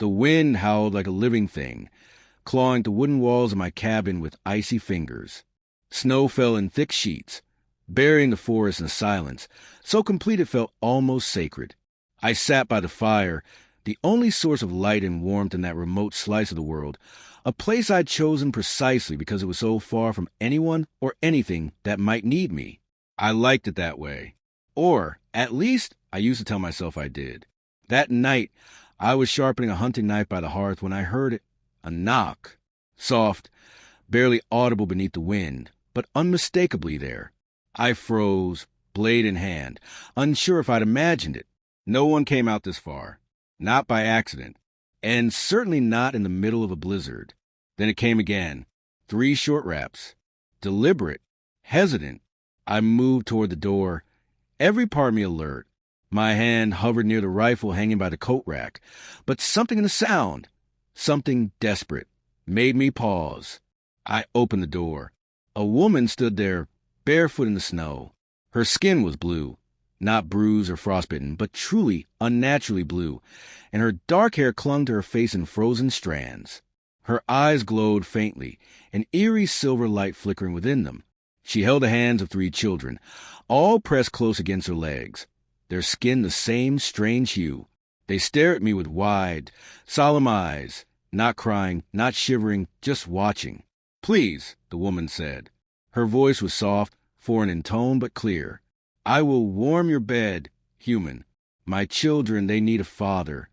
The wind howled like a living thing, clawing the wooden walls of my cabin with icy fingers. Snow fell in thick sheets, burying the forest in silence, so complete it felt almost sacred. I sat by the fire, the only source of light and warmth in that remote slice of the world, a place I'd chosen precisely because it was so far from anyone or anything that might need me. I liked it that way. Or, at least, I used to tell myself I did. That night, I was sharpening a hunting knife by the hearth when I heard it. A knock. Soft, barely audible beneath the wind, but unmistakably there. I froze, blade in hand, unsure if I'd imagined it. No one came out this far. Not by accident. And certainly not in the middle of a blizzard. Then it came again. 3 short raps. Deliberate. Hesitant. I moved toward the door, every part of me alert. My hand hovered near the rifle hanging by the coat rack. But something in the sound, something desperate, made me pause. I opened the door. A woman stood there, barefoot in the snow. Her skin was blue, not bruised or frostbitten, but truly unnaturally blue, and her dark hair clung to her face in frozen strands. Her eyes glowed faintly, an eerie silver light flickering within them. She held the hands of 3 children, all pressed close against her legs, their skin the same strange hue. They stared at me with wide, solemn eyes, not crying, not shivering, just watching. "Please," the woman said. Her voice was soft, foreign in tone, but clear. "I will warm your bed, human. My children, they need a father."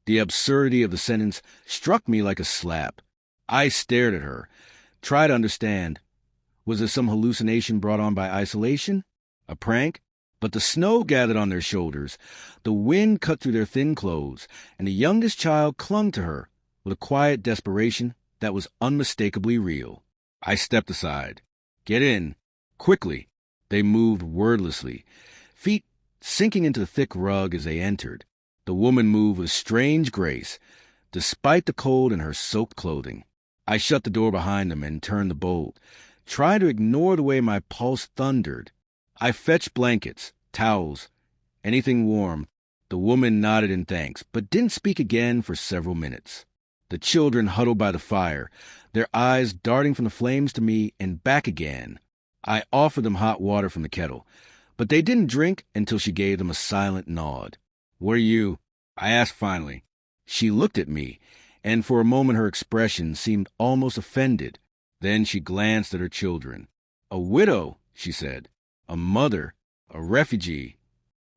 The absurdity of the sentence struck me like a slap. I stared at her, tried to understand. Was this some hallucination brought on by isolation? A prank? But the snow gathered on their shoulders, the wind cut through their thin clothes, and the youngest child clung to her with a quiet desperation that was unmistakably real. I stepped aside. "Get in. Quickly." They moved wordlessly, feet sinking into the thick rug as they entered. The woman moved with strange grace, despite the cold in her soaked clothing. I shut the door behind them and turned the bolt, trying to ignore the way my pulse thundered. I fetched blankets, towels, anything warm. The woman nodded in thanks, but didn't speak again for several minutes. The children huddled by the fire, their eyes darting from the flames to me and back again. I offered them hot water from the kettle, but they didn't drink until she gave them a silent nod. "What are you?" I asked finally. She looked at me, and for a moment her expression seemed almost offended. Then she glanced at her children. "A widow," she said. "A mother. A refugee."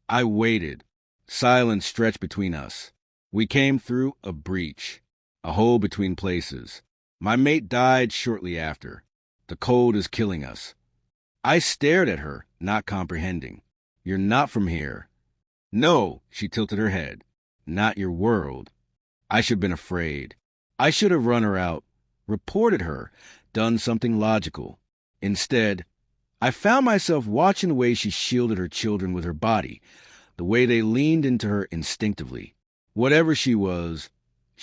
I waited. Silence stretched between us. We came through a breach, a hole between places. My mate died shortly after. The cold is killing us. I stared at her, not comprehending. "You're not from here." "No," she tilted her head. "Not your world." I should have been afraid. I should have run her out, reported her, done something logical. Instead, I found myself watching the way she shielded her children with her body, the way they leaned into her instinctively. Whatever she was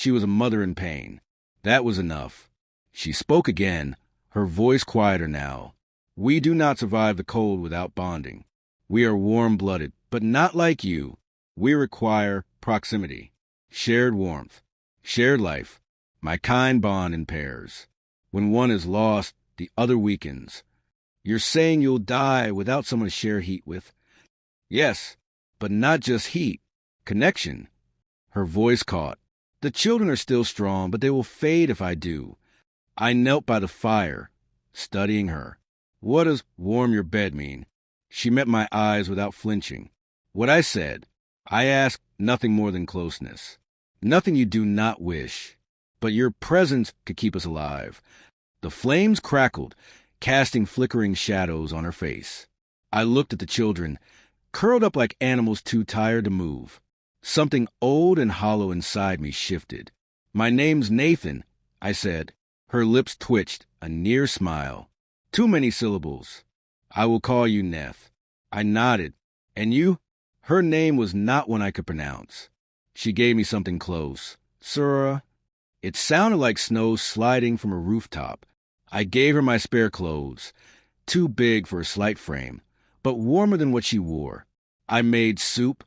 a mother in pain. That was enough. She spoke again, her voice quieter now. "We do not survive the cold without bonding. We are warm-blooded, but not like you. We require proximity, shared warmth, shared life. My kind bond in pairs. When one is lost, the other weakens. You're saying you'll die without someone to share heat with?" "Yes, but not just heat. Connection." Her voice caught. "The children are still strong, but they will fade if I do." I knelt by the fire, studying her. "What does warm your bed mean?" She met my eyes without flinching. What I said, I asked nothing more than closeness. Nothing you do not wish. But your presence could keep us alive. The flames crackled, casting flickering shadows on her face. I looked at the children, curled up like animals too tired to move. Something old and hollow inside me shifted. "My name's Nathan," I said. Her lips twitched, a near smile. "Too many syllables. I will call you Neth." I nodded. "And you?" Her name was not one I could pronounce. She gave me something close. "Sura." It sounded like snow sliding from a rooftop. I gave her my spare clothes, too big for a slight frame, but warmer than what she wore. I made soup,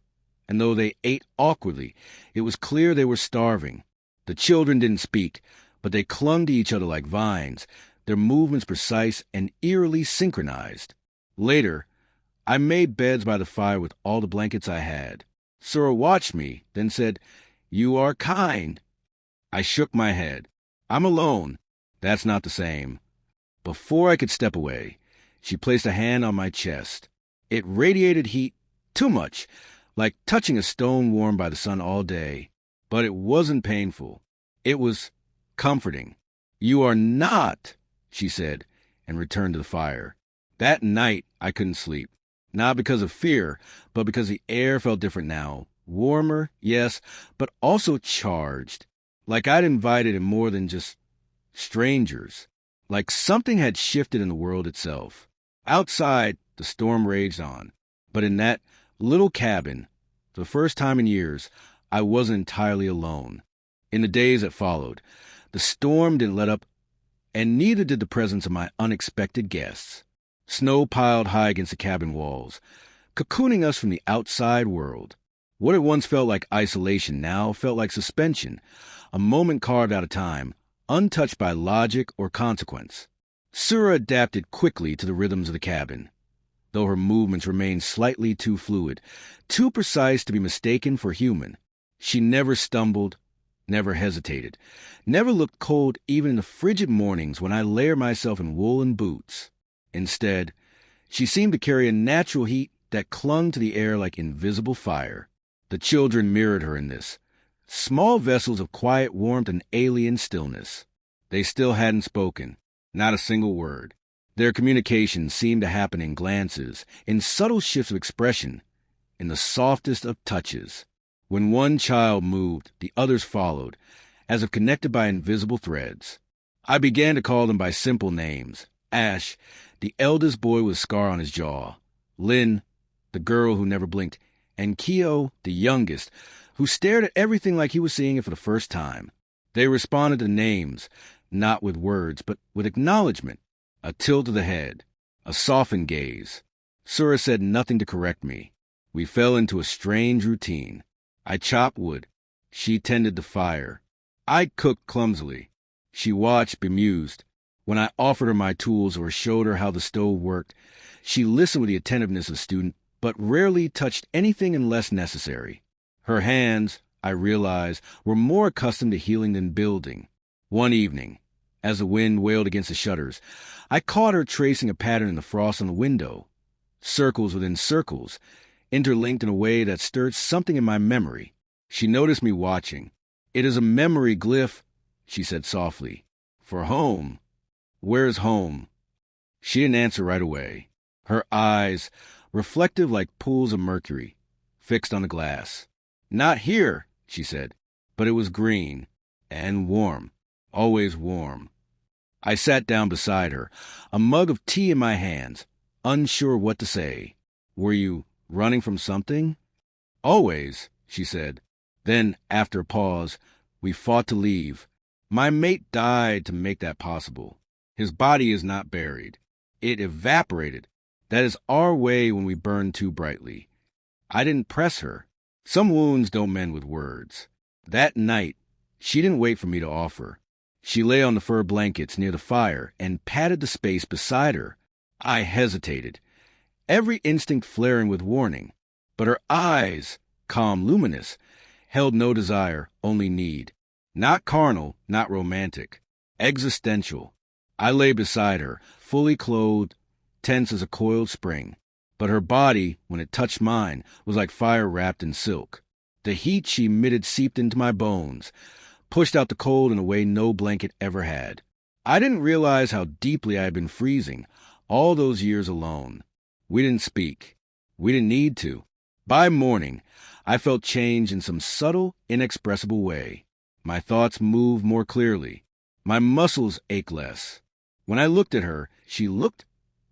and though they ate awkwardly, it was clear they were starving. The children didn't speak, but they clung to each other like vines, their movements precise and eerily synchronized. Later, I made beds by the fire with all the blankets I had. Sura watched me, then said, "You are kind." I shook my head. "I'm alone. That's not the same." Before I could step away, she placed a hand on my chest. It radiated heat, too much, like touching a stone warmed by the sun all day. But it wasn't painful. It was comforting. "You are not," she said, and returned to the fire. That night, I couldn't sleep. Not because of fear, but because the air felt different now. Warmer, yes, but also charged. Like I'd invited in more than just strangers. Like something had shifted in the world itself. Outside, the storm raged on. But in that little cabin, for the first time in years, I wasn't entirely alone. In the days that followed, the storm didn't let up, and neither did the presence of my unexpected guests. Snow piled high against the cabin walls, cocooning us from the outside world. What had once felt like isolation now felt like suspension, a moment carved out of time, untouched by logic or consequence. Sura adapted quickly to the rhythms of the cabin, though her movements remained slightly too fluid, too precise to be mistaken for human. She never stumbled, never hesitated, never looked cold even in the frigid mornings when I layered myself in woolen boots. Instead, she seemed to carry a natural heat that clung to the air like invisible fire. The children mirrored her in this, small vessels of quiet warmth and alien stillness. They still hadn't spoken, not a single word. Their communication seemed to happen in glances, in subtle shifts of expression, in the softest of touches. When one child moved, the others followed, as if connected by invisible threads. I began to call them by simple names. Ash, the eldest boy with a scar on his jaw. Lynn, the girl who never blinked. And Keo, the youngest, who stared at everything like he was seeing it for the first time. They responded to names, not with words, but with acknowledgement, a tilt of the head, a softened gaze. Sura said nothing to correct me. We fell into a strange routine. I chopped wood. She tended the fire. I cooked clumsily. She watched, bemused. When I offered her my tools or showed her how the stove worked, she listened with the attentiveness of a student, but rarely touched anything unless necessary. Her hands, I realized, were more accustomed to healing than building. One evening, as the wind wailed against the shutters, I caught her tracing a pattern in the frost on the window. Circles within circles, interlinked in a way that stirred something in my memory. She noticed me watching. "It is a memory glyph," she said softly. "For home." "Where's home?" She didn't answer right away. Her eyes, reflective like pools of mercury, fixed on the glass. "Not here," she said, but it was green and warm, always warm. I sat down beside her, a mug of tea in my hands, unsure what to say. "Were you running from something?" "Always," she said. Then, after a pause, "We fought to leave. My mate died to make that possible. His body is not buried. It evaporated. That is our way when we burn too brightly." I didn't press her. Some wounds don't mend with words. That night, she didn't wait for me to offer. She lay on the fur blankets near the fire and patted the space beside her. I hesitated, every instinct flaring with warning. But her eyes, calm, luminous, held no desire, only need. Not carnal, not romantic. Existential. I lay beside her, fully clothed, tense as a coiled spring. But her body, when it touched mine, was like fire wrapped in silk. The heat she emitted seeped into my bones, pushed out the cold in a way no blanket ever had. I didn't realize how deeply I had been freezing, all those years alone. We didn't speak. We didn't need to. By morning, I felt change in some subtle, inexpressible way. My thoughts moved more clearly. My muscles ached less. When I looked at her, she looked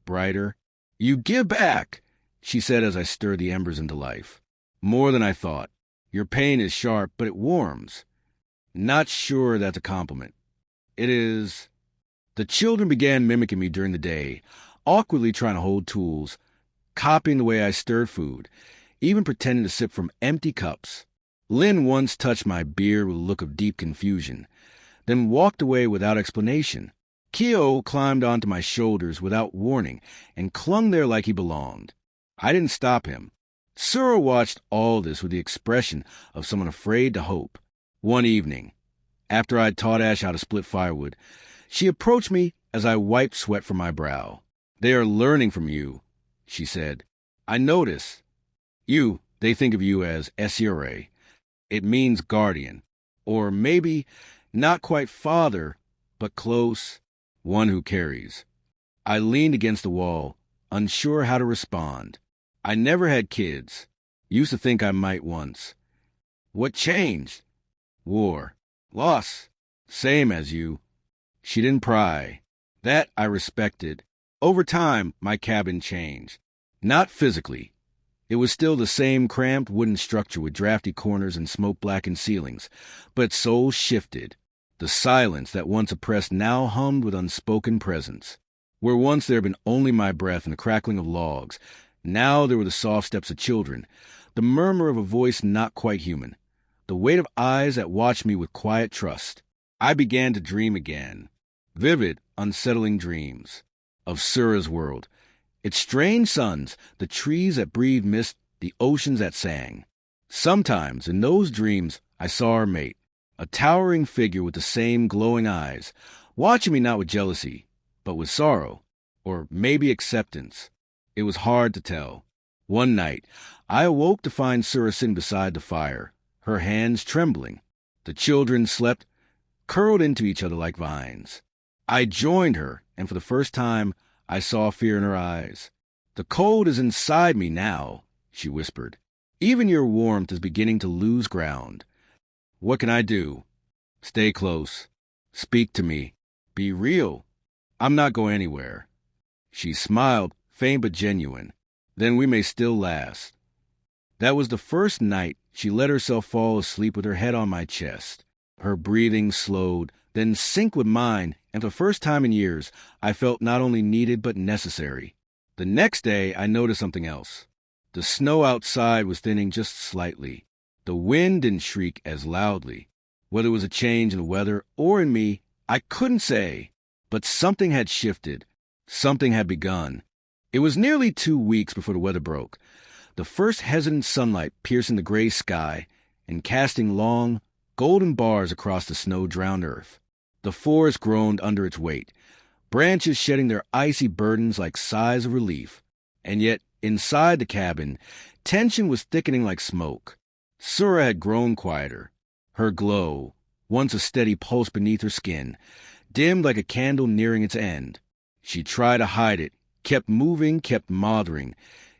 brighter. "You give back," she said as I stirred the embers into life. "More than I thought. Your pain is sharp, but it warms." Not sure that's a compliment. It is. The children began mimicking me during the day, awkwardly trying to hold tools, copying the way I stirred food, even pretending to sip from empty cups. Lynn once touched my beard with a look of deep confusion, then walked away without explanation. Keo climbed onto my shoulders without warning and clung there like he belonged. I didn't stop him. Sura watched all this with the expression of someone afraid to hope. One evening, after I'd taught Ash how to split firewood, she approached me as I wiped sweat from my brow. "They are learning from you," she said. "I notice. They think of you as Esire. It means guardian, or maybe not quite father, but close, one who carries." I leaned against the wall, unsure how to respond. I never had kids. Used to think I might once. "What changed?" "War. Loss. Same as you." She didn't pry. That I respected. Over time, my cabin changed. Not physically. It was still the same cramped wooden structure with drafty corners and smoke-blackened ceilings, but soul shifted. The silence that once oppressed now hummed with unspoken presence. Where once there had been only my breath and the crackling of logs, now there were the soft steps of children, the murmur of a voice not quite human, the weight of eyes that watched me with quiet trust. I began to dream again. Vivid, unsettling dreams. Of Sura's world. Its strange suns, the trees that breathed mist, the oceans that sang. Sometimes, in those dreams, I saw our mate, a towering figure with the same glowing eyes, watching me not with jealousy, but with sorrow, or maybe acceptance. It was hard to tell. One night, I awoke to find Sura sitting beside the fire, her hands trembling. The children slept, curled into each other like vines. I joined her, and for the first time, I saw fear in her eyes. "The cold is inside me now," she whispered. "Even your warmth is beginning to lose ground. What can I do?" "Stay close. Speak to me. Be real. I'm not going anywhere." She smiled, faint but genuine. "Then we may still last." That was the first night she let herself fall asleep with her head on my chest. Her breathing slowed, then synced with mine, and for the first time in years, I felt not only needed but necessary. The next day, I noticed something else. The snow outside was thinning just slightly. The wind didn't shriek as loudly. Whether it was a change in the weather or in me, I couldn't say. But something had shifted. Something had begun. It was nearly 2 weeks before the weather broke. The first hesitant sunlight piercing the gray sky and casting long, golden bars across the snow-drowned earth. The forest groaned under its weight, branches shedding their icy burdens like sighs of relief. And yet, inside the cabin, tension was thickening like smoke. Sura had grown quieter. Her glow, once a steady pulse beneath her skin, dimmed like a candle nearing its end. She tried to hide it, kept moving, kept mothering,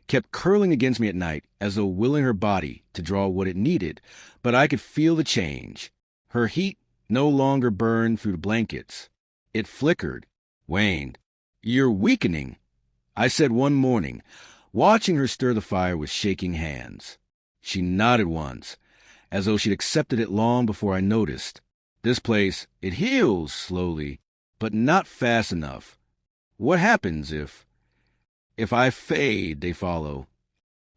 kept curling against me at night as though willing her body to draw what it needed, but I could feel the change. Her heat no longer burned through the blankets. It flickered, waned. "You're weakening," I said one morning, watching her stir the fire with shaking hands. She nodded once, as though she'd accepted it long before I noticed. "This place, it heals slowly, but not fast enough. What happens if I fade, they follow?"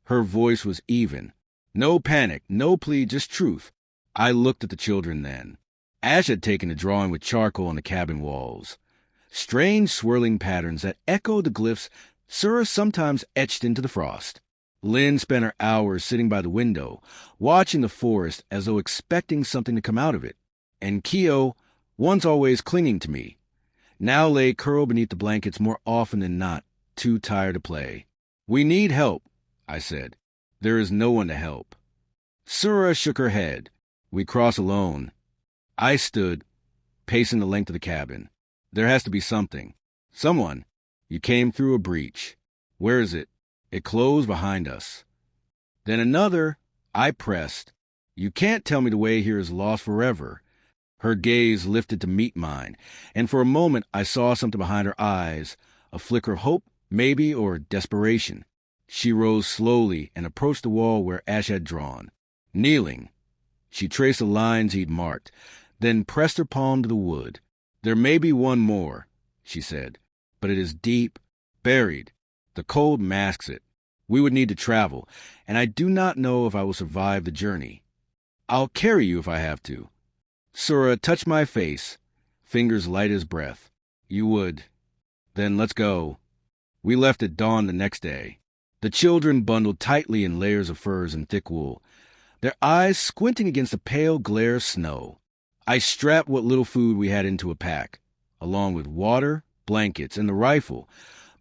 Her voice was even. No panic, no plea, just truth. I looked at the children then. Ash had taken to drawing with charcoal on the cabin walls. Strange swirling patterns that echoed the glyphs Sura sometimes etched into the frost. Lynn spent her hours sitting by the window, watching the forest as though expecting something to come out of it. And Keo, once always clinging to me, now lay curled beneath the blankets more often than not, too tired to play. "We need help," I said. "There is no one to help." Sura shook her head. "We cross alone." I stood, pacing the length of the cabin. "There has to be something. Someone. You came through a breach. Where is it?" "It closed behind us." "Then another." I pressed. "You can't tell me the way here is lost forever." Her gaze lifted to meet mine, and for a moment I saw something behind her eyes, a flicker of hope, maybe, or desperation. She rose slowly and approached the wall where Ash had drawn. Kneeling, she traced the lines he'd marked, then pressed her palm to the wood. "There may be one more," she said, "but it is deep, buried. The cold masks it. We would need to travel, and I do not know if I will survive the journey." I'll carry you if I have to. Sura touched my face, fingers light as breath. You would. Then let's go. We left at dawn the next day. The children bundled tightly in layers of furs and thick wool, their eyes squinting against the pale glare of snow. I strapped what little food we had into a pack, along with water, blankets, and the rifle,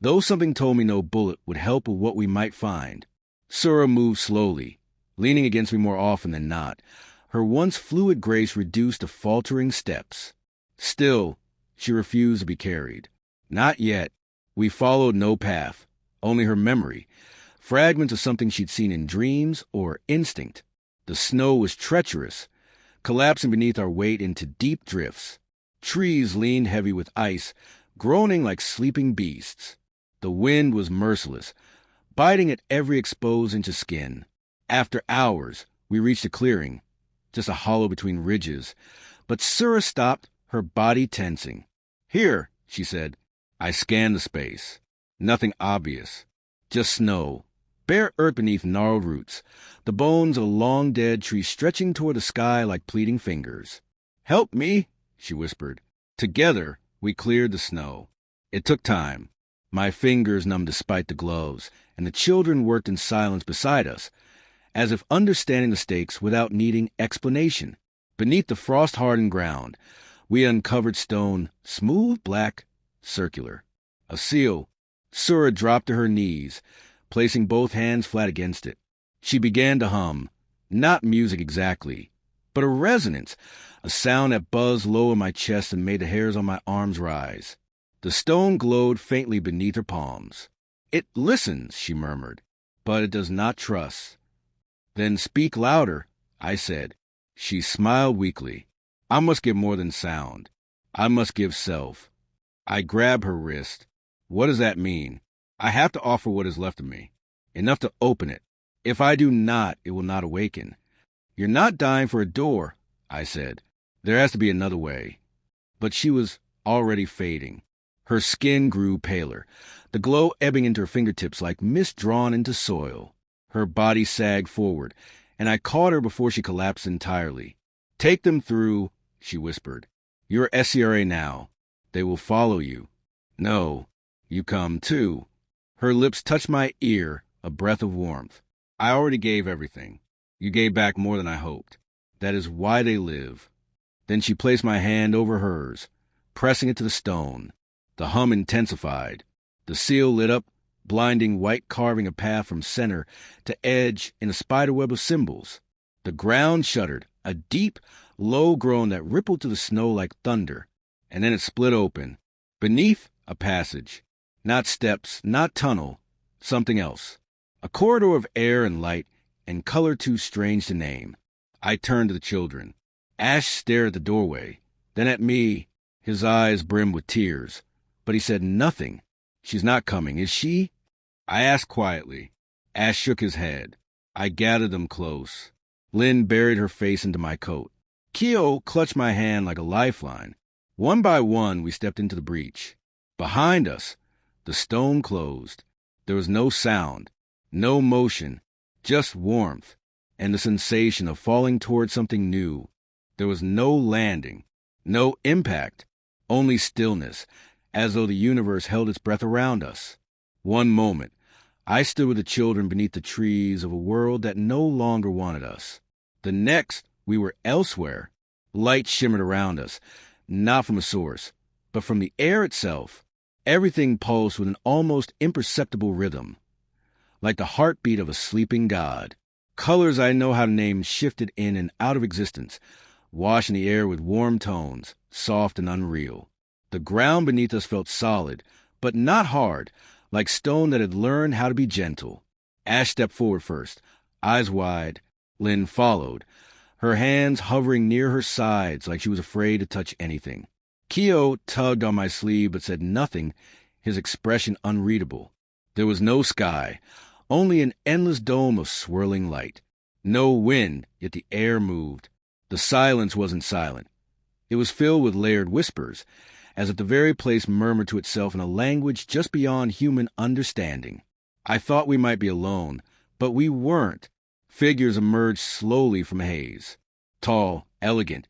though something told me no bullet would help with what we might find. Sura moved slowly, leaning against me more often than not, her once fluid grace reduced to faltering steps. Still, she refused to be carried. Not yet. We followed no path, only her memory, fragments of something she'd seen in dreams or instinct. The snow was treacherous, collapsing beneath our weight into deep drifts. Trees leaned heavy with ice, groaning like sleeping beasts. The wind was merciless, biting at every exposed inch of skin. After hours, we reached a clearing, just a hollow between ridges, but Sura stopped, her body tensing. Here, she said. I scanned the space. Nothing obvious. Just snow. Bare earth beneath gnarled roots. The bones of a long-dead tree stretching toward the sky like pleading fingers. Help me, she whispered. Together, we cleared the snow. It took time. My fingers numbed despite the gloves, and the children worked in silence beside us, as if understanding the stakes without needing explanation. Beneath the frost-hardened ground, we uncovered stone, smooth, black, circular. A seal. Sura dropped to her knees, placing both hands flat against it. She began to hum, not music exactly, but a resonance, a sound that buzzed low in my chest and made the hairs on my arms rise. The stone glowed faintly beneath her palms. It listens, she murmured, but it does not trust. Then speak louder, I said. She smiled weakly. I must give more than sound. I must give self. I grabbed her wrist. What does that mean? I have to offer what is left of me. Enough to open it. If I do not, it will not awaken. You're not dying for a door, I said. There has to be another way. But she was already fading. Her skin grew paler, the glow ebbing into her fingertips like mist drawn into soil. Her body sagged forward, and I caught her before she collapsed entirely. Take them through, she whispered. You're SCRA now. They will follow you. No, you come too. Her lips touched my ear, a breath of warmth. I already gave everything. You gave back more than I hoped. That is why they live. Then she placed my hand over hers, pressing it to the stone. The hum intensified. The seal lit up, blinding white, carving a path from center to edge in a spiderweb of symbols. The ground shuddered, a deep, low groan that rippled to the snow like thunder, and then it split open. Beneath, a passage. Not steps, not tunnel, something else. A corridor of air and light, and color too strange to name. I turned to the children. Ash stared at the doorway, then at me, his eyes brimmed with tears. But he said nothing. She's not coming, is she? I asked quietly. Ash shook his head. I gathered them close. Lynn buried her face into my coat. Keo clutched my hand like a lifeline. One by one, we stepped into the breach. Behind us, the stone closed. There was no sound, no motion, just warmth, and the sensation of falling toward something new. There was no landing, no impact, only stillness, as though the universe held its breath around us. One moment, I stood with the children beneath the trees of a world that no longer wanted us. The next, we were elsewhere. Light shimmered around us, not from a source, but from the air itself. Everything pulsed with an almost imperceptible rhythm, like the heartbeat of a sleeping god. Colors I know how to name shifted in and out of existence, washing the air with warm tones, soft and unreal. The ground beneath us felt solid, but not hard, like stone that had learned how to be gentle. Ash stepped forward first, eyes wide. Lynn followed, her hands hovering near her sides like she was afraid to touch anything. Keo tugged on my sleeve but said nothing, his expression unreadable. There was no sky, only an endless dome of swirling light. No wind, yet the air moved. The silence wasn't silent. It was filled with layered whispers, as if the very place murmured to itself in a language just beyond human understanding. I thought we might be alone, but we weren't. Figures emerged slowly from haze. tall, elegant,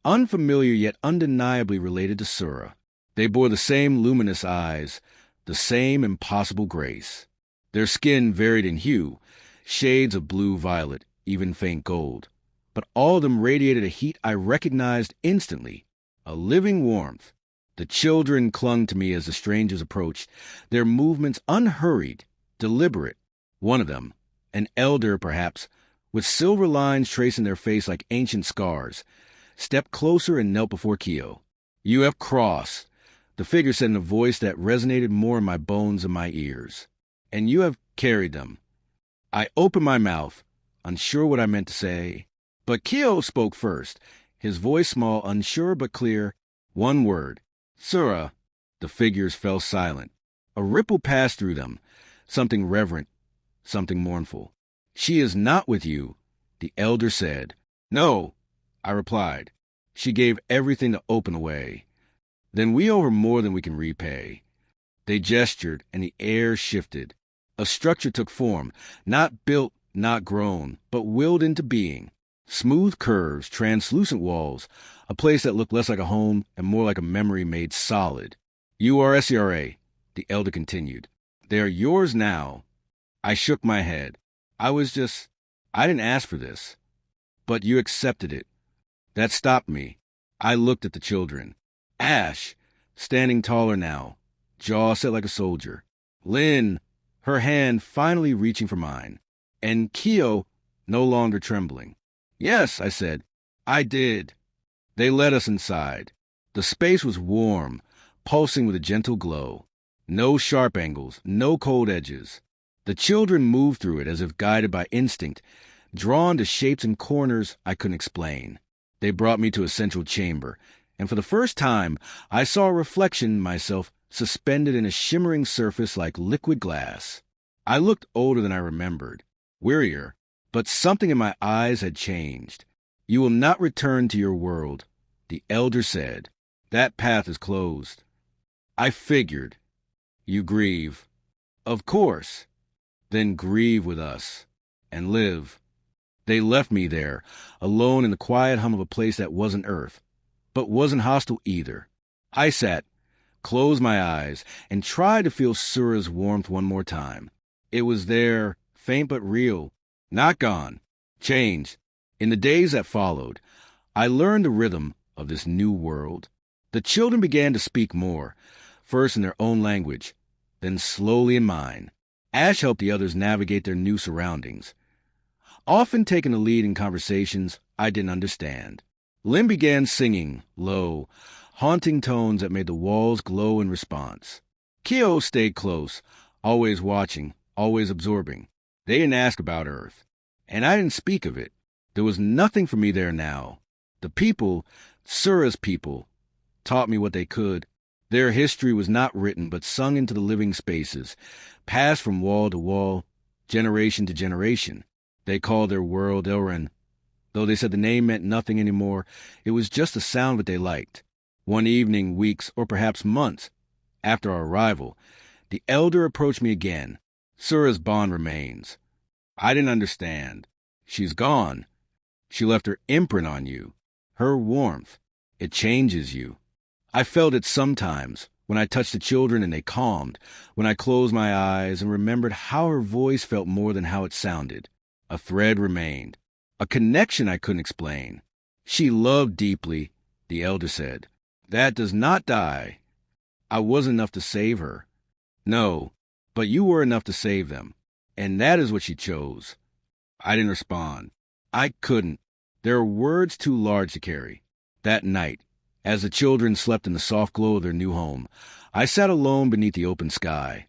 unfamiliar yet undeniably related to Sura. They bore the same luminous eyes, the same impossible grace. Their skin varied in hue, shades of blue-violet, even faint gold. But all of them radiated a heat I recognized instantly, a living warmth. The children clung to me as the strangers approached, their movements unhurried, deliberate. One of them, an elder perhaps, with silver lines tracing their face like ancient scars, stepped closer and knelt before Kyo. "You have crossed," the figure said in a voice that resonated more in my bones than my ears. "And you have carried them." I opened my mouth, unsure what I meant to say. But Kyo spoke first, his voice small, unsure but clear. One word. "Sura." The figures fell silent. A ripple passed through them, something reverent, something mournful. "She is not with you," the elder said. "No," I replied. "She gave everything to open a way. Then we owe her more than we can repay." They gestured, and the air shifted. A structure took form, not built, not grown, but willed into being. Smooth curves, translucent walls, a place that looked less like a home and more like a memory made solid. "You are SCRA," the elder continued. "They are yours now." I shook my head. I didn't ask for this. "But you accepted it." That stopped me. I looked at the children. Ash, standing taller now, jaw set like a soldier. Lynn, her hand finally reaching for mine. And Kyo, no longer trembling. "Yes," I said. "I did." They led us inside. The space was warm, pulsing with a gentle glow. No sharp angles, no cold edges. The children moved through it as if guided by instinct, drawn to shapes and corners I couldn't explain. They brought me to a central chamber, and for the first time I saw a reflection in myself suspended in a shimmering surface like liquid glass. I looked older than I remembered, wearier, but something in my eyes had changed. "You will not return to your world," the elder said. "That path is closed." I figured. "You grieve." "Of course." "Then grieve with us. And live." They left me there, alone in the quiet hum of a place that wasn't Earth, but wasn't hostile either. I sat, closed my eyes, and tried to feel Sura's warmth one more time. It was there, faint but real. Not gone. Changed. In the days that followed, I learned the rhythm of this new world. The children began to speak more, first in their own language, then slowly in mine. Ash helped the others navigate their new surroundings, often taking the lead in conversations I didn't understand. Lynn began singing, low, haunting tones that made the walls glow in response. Kyo stayed close, always watching, always absorbing. They didn't ask about Earth, and I didn't speak of it. There was nothing for me there now. The people, Sura's people, taught me what they could. Their history was not written but sung into the living spaces, passed from wall to wall, generation to generation. They called their world Elren. Though they said the name meant nothing anymore, it was just a sound that they liked. One evening, weeks, or perhaps months after our arrival, the elder approached me again. "Sura's bond remains." I didn't understand. "She's gone. She left her imprint on you. Her warmth. It changes you." I felt it sometimes, when I touched the children and they calmed, when I closed my eyes and remembered how her voice felt more than how it sounded. A thread remained. A connection I couldn't explain. "She loved deeply," the elder said. "That does not die. I wasn't enough to save her." "No, but you were enough to save them. And that is what she chose." I didn't respond. I couldn't. There were words too large to carry. That night, as the children slept in the soft glow of their new home, I sat alone beneath the open sky,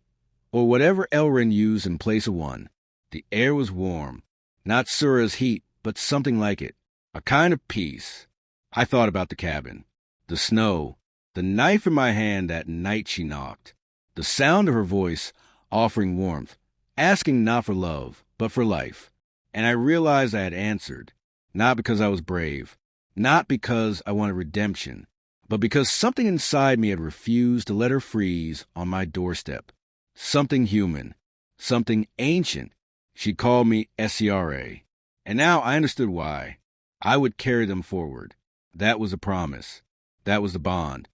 or whatever Elren used in place of one. The air was warm. Not Sura's heat, but something like it. A kind of peace. I thought about the cabin, the snow, the knife in my hand that night she knocked, the sound of her voice offering warmth, asking not for love, but for life. And I realized I had answered, not because I was brave, not because I wanted redemption, but because something inside me had refused to let her freeze on my doorstep. Something human, something ancient. She called me SCRA. And now I understood why. I would carry them forward. That was a promise. That was the bond.